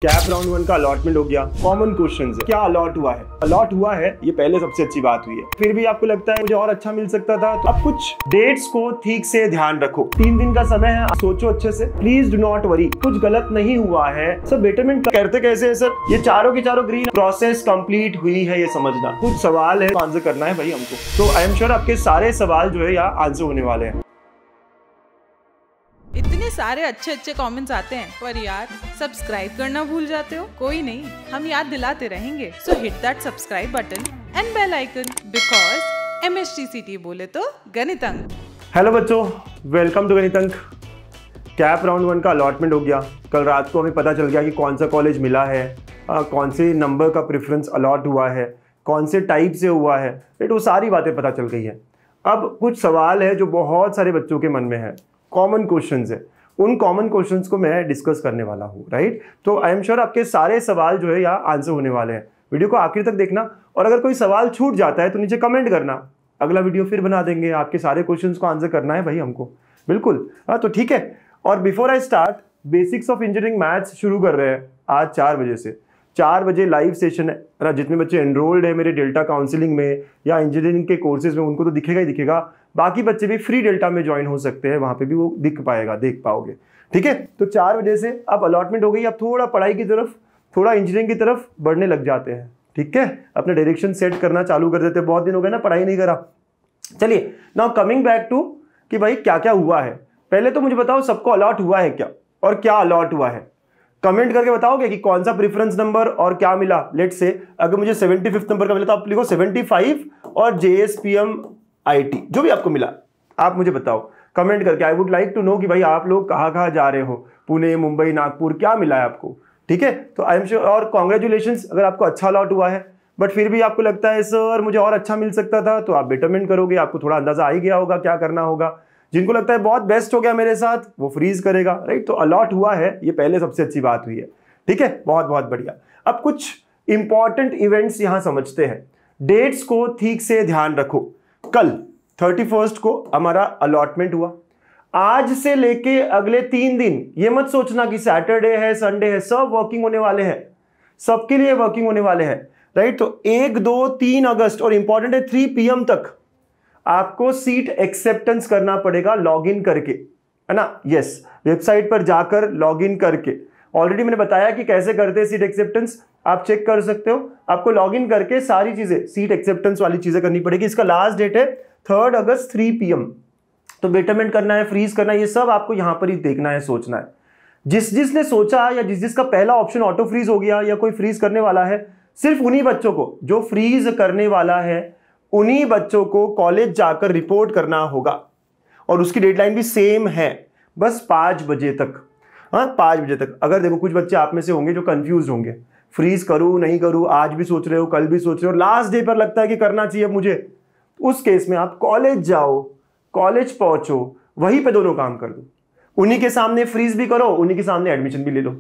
Cap round 1 का allotment हो गया। कॉमन क्वेश्चन है, क्या अलॉट हुआ है? अलॉट हुआ है, ये पहले सबसे अच्छी बात हुई है। फिर भी आपको लगता है मुझे और अच्छा मिल सकता था, तो अब कुछ डेट्स को ठीक से ध्यान रखो। 3 दिन का समय है, सोचो अच्छे से। प्लीज डू नॉट वरी, कुछ गलत नहीं हुआ है। सर बेटरमेंट करते कैसे है सर? ये चारों की चारों ग्रीन, प्रोसेस कंप्लीट हुई है, ये समझना। कुछ सवाल है, आंसर करना है भाई हमको। तो आई एम श्योर आपके सारे सवाल जो है यहाँ आंसर होने वाले हैं। इतने सारे अच्छे अच्छे कमेंट्स आते हैं, पर यार सब्सक्राइब करना भूल जाते हो। कोई नहीं, हम याद दिलाते रहेंगे। So hit that subscribe button and bell icon, because MSTCT बोले तो गणित अंक। हेलो बच्चों, वेलकम टू गणित अंक। कैप राउंड 1 का अलॉटमेंट हो गया। कल रात को हमें पता चल गया कि कौन सा कॉलेज मिला है, कौन से नंबर का प्रेफरेंस अलॉट हुआ है, कौन से टाइप से हुआ है, राइट। वो सारी बातें पता चल गई है। अब कुछ सवाल है जो बहुत सारे बच्चों के मन में है, कॉमन क्वेश्चंस है। उन कॉमन क्वेश्चंस को मैं डिस्कस करने वाला हूँ, राइट। तो आई एम श्योर आपके सारे सवाल जो है यहाँ आंसर होने वाले हैं। वीडियो को आखिर तक देखना, और अगर कोई सवाल छूट जाता है तो नीचे कमेंट करना, अगला वीडियो फिर बना देंगे। आपके सारे क्वेश्चंस को आंसर करना है भाई हमको, बिल्कुल। हाँ तो ठीक है। और before I start, basics of engineering maths शुरू कर रहे हैं आज 4 बजे से। 4 बजे लाइव सेशन है। जितने बच्चे एनरोल्ड है मेरे डेल्टा काउंसलिंग में या इंजीनियरिंग के कोर्सेज में, उनको तो दिखेगा ही दिखेगा। बाकी बच्चे भी फ्री डेल्टा में ज्वाइन हो सकते हैं, वहां पे भी वो दिख पाएगा, देख पाओगे, ठीक है। तो 4 बजे से अब अलॉटमेंट हो गई। अब थोड़ा पढ़ाई की तरफ, थोड़ा इंजीनियरिंग की तरफ बढ़ने लग जाते हैं, ठीक है। अपने डायरेक्शन सेट करना चालू कर देते हैं। बहुत दिन हो गए ना पढ़ाई नहीं करा। चलिए नाउ कमिंग बैक टू कि भाई क्या क्या हुआ है। पहले तो मुझे बताओ सबको अलॉट हुआ है क्या, और क्या अलॉट हुआ है? कमेंट करके बताओगे कि कौन सा प्रेफरेंस नंबर और क्या मिला। लेट से अगर मुझे 75 नंबर का मिला तो आप लिखो 75 और JSPM IT, जो भी आपको मिला आप मुझे बताओ कमेंट करके। I would like to know कि भाई आप लोग कहाँ कहाँ जा रहे हो, पुणे, मुंबई, नागपुर, क्या मिला है आपको, ठीक है। तो आई एम श्योर, और कॉन्ग्रेचुलेशंस अगर आपको अच्छा अलॉट हुआ है। बट फिर भी आपको लगता है सर मुझे और अच्छा मिल सकता था, तो आप बेटरमेंट करोगे। आपको थोड़ा अंदाजा आ ही गया होगा क्या करना होगा। जिनको लगता है बहुत बेस्ट हो गया मेरे साथ, वो फ्रीज करेगा, राइट। तो अलॉट हुआ है, ये पहले सबसे अच्छी बात हुई है, ठीक है। बहुत बहुत बढ़िया। अब कुछ इंपॉर्टेंट इवेंट्स यहां समझते हैं। डेट्स को ठीक से ध्यान रखो। कल 31 को हमारा अलॉटमेंट हुआ। आज से लेके अगले 3 दिन ये मत सोचना कि सैटरडे है, संडे है, सब वर्किंग होने वाले हैं, सबके लिए वर्किंग होने वाले हैं, राइट। तो 1, 2, 3 अगस्त और इंपॉर्टेंट है 3 PM तक आपको सीट एक्सेप्टेंस करना पड़ेगा लॉगिन करके, है ना। यस, वेबसाइट पर जाकर लॉगिन करके। ऑलरेडी मैंने बताया कि कैसे करते हैं सीट एक्सेप्टेंस, आप चेक कर सकते हो। आपको लॉगिन करके सारी चीजें, सीट एक्सेप्टेंस वाली चीजें करनी पड़ेगी। इसका लास्ट डेट है 3 अगस्त 3 PM। तो बेटरमेंट करना है, फ्रीज करना है, ये सब आपको यहां पर ही देखना है, सोचना है। जिसने सोचा या जिसका पहला ऑप्शन ऑटो फ्रीज हो गया या कोई फ्रीज करने वाला है, सिर्फ उन्हीं बच्चों को, जो फ्रीज करने वाला है उन्हीं बच्चों को कॉलेज जाकर रिपोर्ट करना होगा। और उसकी डेडलाइन भी सेम है, बस 5 बजे तक। हाँ 5 बजे तक। अगर देखो कुछ बच्चे आप में से होंगे जो कंफ्यूज होंगे, फ्रीज करूं नहीं करूं, आज भी सोच रहे हो, कल भी सोच रहे हो, लास्ट डे पर लगता है कि करना चाहिए मुझे, उस केस में आप कॉलेज जाओ, कॉलेज पहुंचो, वहीं पे दोनों काम कर दो। उन्हीं के सामने फ्रीज भी करो, उन्हीं के सामने एडमिशन भी ले लो।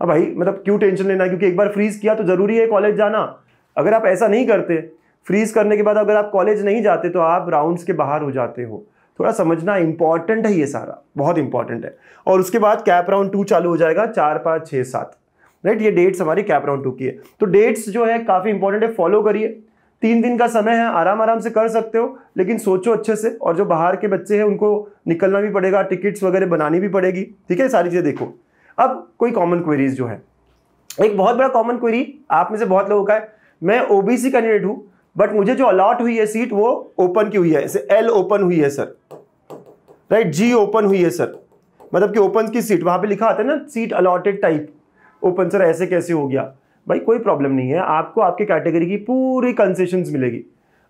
अब भाई मतलब क्यों टेंशन लेना, क्योंकि एक बार फ्रीज किया तो जरूरी है कॉलेज जाना। अगर आप ऐसा नहीं करते, फ्रीज करने के बाद अगर आप कॉलेज नहीं जाते, तो आप राउंड्स के बाहर हो जाते हो। थोड़ा समझना इंपॉर्टेंट है, ये सारा बहुत इंपॉर्टेंट है। और उसके बाद कैप राउंड 2 चालू हो जाएगा 4, 5, 6, 7, राइट। ये डेट्स हमारी कैप राउंड 2 की है। तो डेट्स जो है काफी इंपॉर्टेंट है, फॉलो करिए। 3 दिन का समय है, आराम से कर सकते हो, लेकिन सोचो अच्छे से। और जो बाहर के बच्चे हैं उनको निकलना भी पड़ेगा, टिकट्स वगैरह बनानी भी पड़ेगी, ठीक है। सारी चीजें देखो। अब कोई कॉमन क्वेरीज जो है, एक बहुत बड़ा कॉमन क्वेरी आप में से बहुत लोगों का है, मैं OBC कैंडिडेट हूं, बट मुझे जो अलॉट हुई है सीट वो ओपन की हुई है। जैसे L ओपन हुई है सर, राइट, G ओपन हुई है सर, मतलब कि ओपन की सीट वहां पे लिखा आता है ना, seat allotted type open. Sir ऐसे कैसे हो गया? भाई कोई प्रॉब्लम नहीं है, आपको आपके कैटेगरी की पूरी कंसेशंस मिलेगी।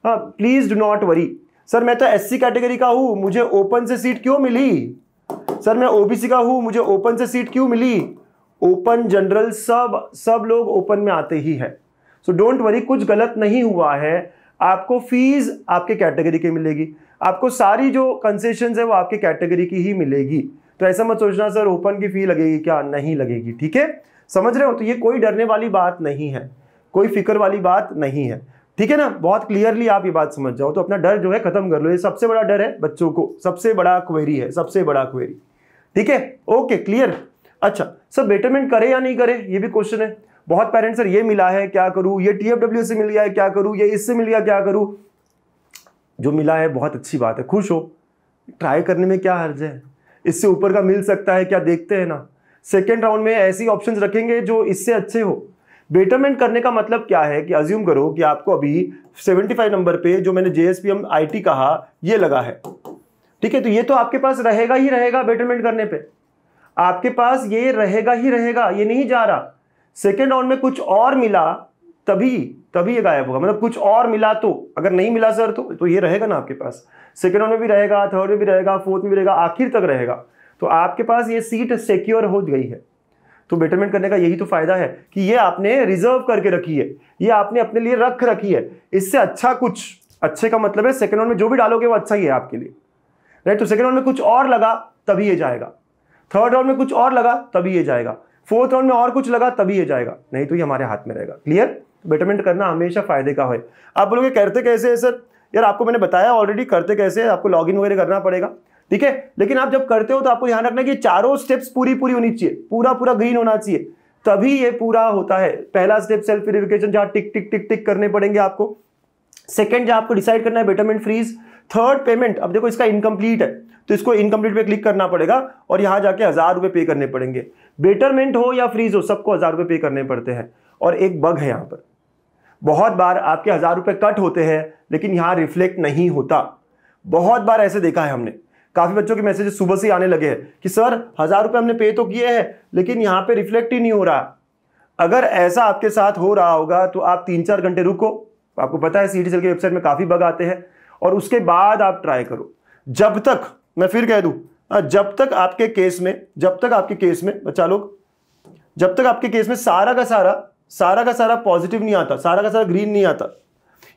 हाँ please do not worry. Sir मैं तो SC कैटेगरी का हूं, मुझे ओपन से सीट क्यों मिली? सर मैं OBC का हूं, मुझे ओपन से सीट क्यों मिली? ओपन, जनरल, सब लोग ओपन में आते ही है। सो डोंट वरी, कुछ गलत नहीं हुआ है। आपको फीस आपके कैटेगरी की मिलेगी, आपको सारी जो कंसेशंस है वो आपके कैटेगरी की ही मिलेगी। तो ऐसा मत सोचना सर ओपन की फी लगेगी क्या, नहीं लगेगी, ठीक है। समझ रहे हो? तो ये कोई डरने वाली बात नहीं है, कोई फिक्र वाली बात नहीं है, ठीक है ना। बहुत क्लियरली आप ये बात समझ जाओ, तो अपना डर जो है खत्म कर लो। ये सबसे बड़ा डर है बच्चों को, सबसे बड़ा क्वेरी है, सबसे बड़ा क्वेरी, ठीक है। Okay clear. अच्छा सर बेटरमेंट करे या नहीं करे, ये भी क्वेश्चन है। बहुत पेरेंट्स सर ये मिला है क्या करूं, ये TFW से मिल गया है क्या करूं, ये इससे मिल गया क्या करूं। जो मिला है बहुत अच्छी बात है, खुश हो, ट्राई करने में क्या हर्ज है, इससे ऊपर का मिल सकता है क्या, देखते हैं ना। सेकेंड राउंड में ऐसी ऑप्शंस रखेंगे जो इससे अच्छे हो। बेटरमेंट करने का मतलब क्या है कि अज्यूम करो कि आपको अभी 75 नंबर पे जो मैंने JSPM IT कहा ये लगा है, ठीक है, तो ये तो आपके पास रहेगा ही रहेगा। बेटरमेंट करने पे आपके पास ये रहेगा ही रहेगा, ये नहीं जा रहा। सेकेंड राउंड में कुछ और मिला तभी ये गायब होगा, मतलब कुछ और मिला तो, अगर नहीं मिला सर तो ये रहेगा ना आपके पास। सेकेंड राउंड में भी रहेगा, थर्ड में भी रहेगा, फोर्थ में भी रहेगा, आखिर तक रहेगा। तो आपके पास ये सीट सिक्योर हो गई है। तो बेटरमेंट करने का यही तो फायदा है कि ये आपने रिजर्व करके रखी है, ये आपने अपने लिए रख रखी है। इससे अच्छा कुछ, अच्छे का मतलब है सेकेंड राउंड में जो भी डालोगे वो अच्छा ही है आपके लिए, राइट। तो सेकेंड राउंड में कुछ और लगा तभी ये जाएगा, थर्ड राउंड में कुछ और लगा तभी ये जाएगा, फोर्थ राउंड में और कुछ लगा तभी ये जाएगा, नहीं तो ये हमारे हाथ में रहेगा। क्लियर? बेटरमेंट करना हमेशा फायदे का है। आप बोलोगे करते कैसे है सर? यार आपको मैंने बताया ऑलरेडी करते कैसे है, आपको लॉगिन वगैरह करना पड़ेगा, ठीक है। लेकिन आप जब करते हो तो आपको ध्यान रखना है कि चारों स्टेप्स पूरी होनी चाहिए, पूरा ग्रीन होना चाहिए, तभी ये पूरा होता है। पहला स्टेप सेल्फ वेरिफिकेशन, जहां टिक टिक टिक टिक करने पड़ेंगे आपको। सेकंड जहां आपको डिसाइड करना है बेटरमेंट फ्रीज। थर्ड पेमेंट, अब देखो इसका इनकम्प्लीट है तो इसको इनकम्प्लीट पे क्लिक करना पड़ेगा और यहां जाके 1000 रुपए पे करने पड़ेंगे। बेटरमेंट हो या फ्रीज हो सबको 1000 रुपए पे करने पड़ते हैं। और एक बग है यहां पर, बहुत बार आपके 1000 रुपए कट होते हैं लेकिन यहां रिफ्लेक्ट नहीं होता। बहुत बार ऐसे देखा है हमने, काफी बच्चों के मैसेजेस सुबह से आने लगे हैं कि सर 1000 रुपए हमने पे तो किए हैं लेकिन यहां पे रिफ्लेक्ट ही नहीं हो रहा। अगर ऐसा आपके साथ हो रहा होगा तो आप 3-4 घंटे रुको, आपको पता है CDSL की वेबसाइट में काफी बग आते हैं, और उसके बाद आप ट्राई करो। जब तक, मैं फिर कह दूं, जब तक आपके केस में बच्चा लोग, जब तक आपके केस में सारा का सारा पॉजिटिव नहीं आता, सारा का सारा ग्रीन नहीं आता,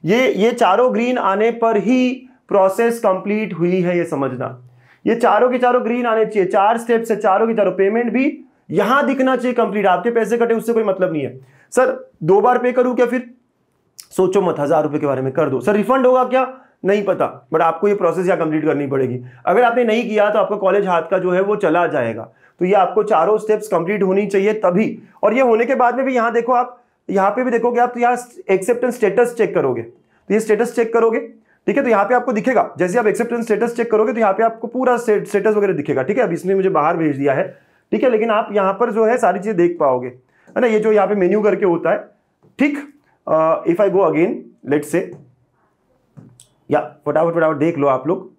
ये चारों ग्रीन आने पर ही प्रोसेस कंप्लीट हुई है, ये समझना। ये चारों के चारों ग्रीन आने चाहिए, 4 स्टेप्स है, चारों के चारों। पेमेंट भी यहां दिखना चाहिए कंप्लीट, आपके पैसे कटे उससे कोई मतलब नहीं है। सर 2 बार पे करूं क्या? फिर सोचो मत, 1000 रुपए के बारे में कर दो। सर रिफंड होगा क्या? नहीं पता, बट आपको ये प्रोसेस यहाँ कंप्लीट करनी पड़ेगी। अगर आपने नहीं किया तो आपका कॉलेज हाथ का जो है वो चला जाएगा। तो ये आपको चारों स्टेप्स कंप्लीट होनी चाहिए तभी। और ये होने के बाद में भी यहाँ देखो, आप यहाँ पे भी देखोगे, आप तो यहाँ एक्सेप्टेंस स्टेटस चेक करोगे, तो ये स्टेटस चेक करोगे, ठीक है। तो यहाँ पे आपको दिखेगा, जैसे आप एक्सेप्टेंस स्टेटस चेक करोगे तो यहाँ पे आपको पूरा स्टेटस वगैरह दिखेगा, ठीक है। अब इसने मुझे बाहर भेज दिया है, ठीक है, लेकिन आप यहाँ पर जो है सारी चीजें देख पाओगे, है ना। ये जो यहाँ पे मेन्यू करके होता है, ठीक। If I go again, let's say, या फटाफट देख लो आप लोग,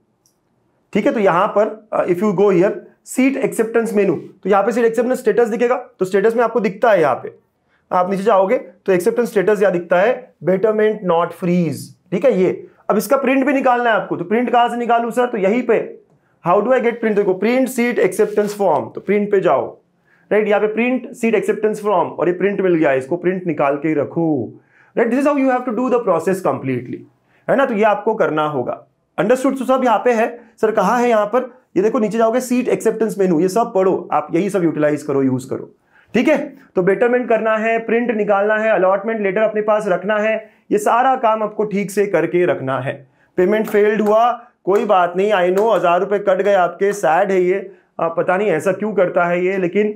ठीक है। तो यहाँ पर if you go here seat acceptance मेनू, तो यहाँ पे सीट एक्सेप्टेंस स्टेटस दिखेगा। तो स्टेटस में आपको दिखता है, यहाँ पे आप नीचे जाओगे तो एक्सेप्टेंस स्टेटस यहाँ दिखता है, बेटरमेंट नॉट फ्रीज, ठीक है। ये अब इसका प्रिंट भी निकालना है आपको, तो प्रिंट कहां से निकालूं सर? तो यहीं पे how do I get print, देखो प्रिंट सीट एक्सेप्टेंस फॉर्म, तो प्रिंट पे जाओ, राइट। यहाँ पे प्रिंट सीट एक्सेप्टेंस फॉर्म, और ये प्रिंट मिल गया, इसको प्रिंट निकाल के रखो, right. This is how you have to do the process completely, है ना। तो ये आपको करना होगा। अंडरस्टूड? तो सब यहाँ पे है सर, कहाँ है यहाँ पर? ये देखो नीचे जाओगे, सीट एक्सेप्टेंस मेनू, ये सब पढ़ो आप, यही सब यूटिलाइज करो, यूज करो, ठीक है। तो बेटरमेंट करना है, प्रिंट निकालना है, अलॉटमेंट लेटर अपने पास रखना है, ये सारा काम आपको ठीक से करके रखना है। पेमेंट फेल्ड हुआ, कोई बात नहीं, आई नो 1000 रुपए कट गए आपके, सैड है ये, पता नहीं ऐसा क्यों करता है ये, लेकिन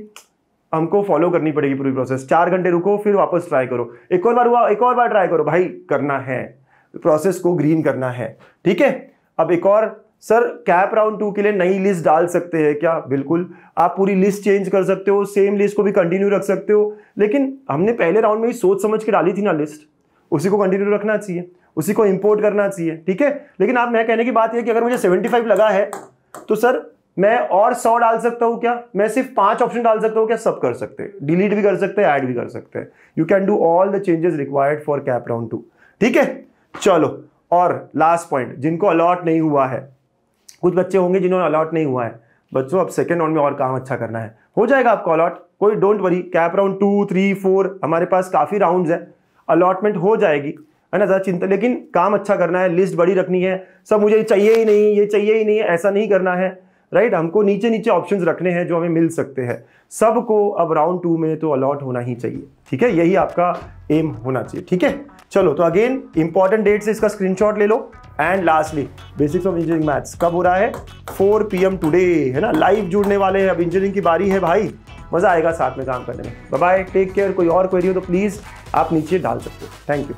हमको फॉलो करनी पड़ेगी पूरी प्रोसेस। 4 घंटे रुको, फिर वापस ट्राई करो, एक और बार हुआ, एक और बार ट्राई करो, भाई करना है, प्रोसेस को ग्रीन करना है, ठीक है। अब एक और, सर कैप राउंड 2 के लिए नई लिस्ट डाल सकते हैं क्या? बिल्कुल, आप पूरी लिस्ट चेंज कर सकते हो, सेम लिस्ट को भी कंटिन्यू रख सकते हो, लेकिन हमने पहले राउंड में ही सोच समझ के डाली थी ना लिस्ट, उसी को कंटिन्यू रखना चाहिए, उसी को इंपोर्ट करना चाहिए, ठीक है। लेकिन आप, मैं कहने की बात यह कि अगर मुझे 75 लगा है तो सर मैं और 100 डाल सकता हूं क्या? मैं सिर्फ 5 ऑप्शन डाल सकता हूं क्या? सब कर सकते हैं, डिलीट भी कर सकते हैं, ऐड भी कर सकते हैं। You can do all the changes required for cap round 2, ठीक है। चलो, और लास्ट पॉइंट, जिनको अलॉट नहीं हुआ है, कुछ बच्चे होंगे जिन्होंने अलॉट नहीं हुआ है, बच्चों अब सेकेंड राउंड में और काम अच्छा करना है, हो जाएगा आपको अलॉट, कोई डोंट वरी। कैप राउंड 2, 3, 4 हमारे पास काफी राउंड्स है, अलॉटमेंट हो जाएगी, है ना, ज्यादा चिंता, लेकिन काम अच्छा करना है, लिस्ट बड़ी रखनी है, सब मुझे चाहिए ही नहीं, ये चाहिए ही नहीं, ऐसा नहीं करना है, राइट। हमको नीचे नीचे ऑप्शंस रखने हैं जो हमें मिल सकते हैं। सबको अब राउंड 2 में तो अलॉट होना ही चाहिए, ठीक है, यही आपका एम होना चाहिए, ठीक है। चलो, तो अगेन इंपॉर्टेंट डेट से इसका स्क्रीनशॉट ले लो। And lastly basics of engineering maths कब हो रहा है? 4 PM टुडे, है ना, लाइव जुड़ने वाले हैं, अब इंजीनियरिंग की बारी है भाई, मज़ा आएगा साथ में काम करने में। Bye bye, take care. कोई और क्वेरी हो तो प्लीज़ आप नीचे डाल सकते हो। Thank you.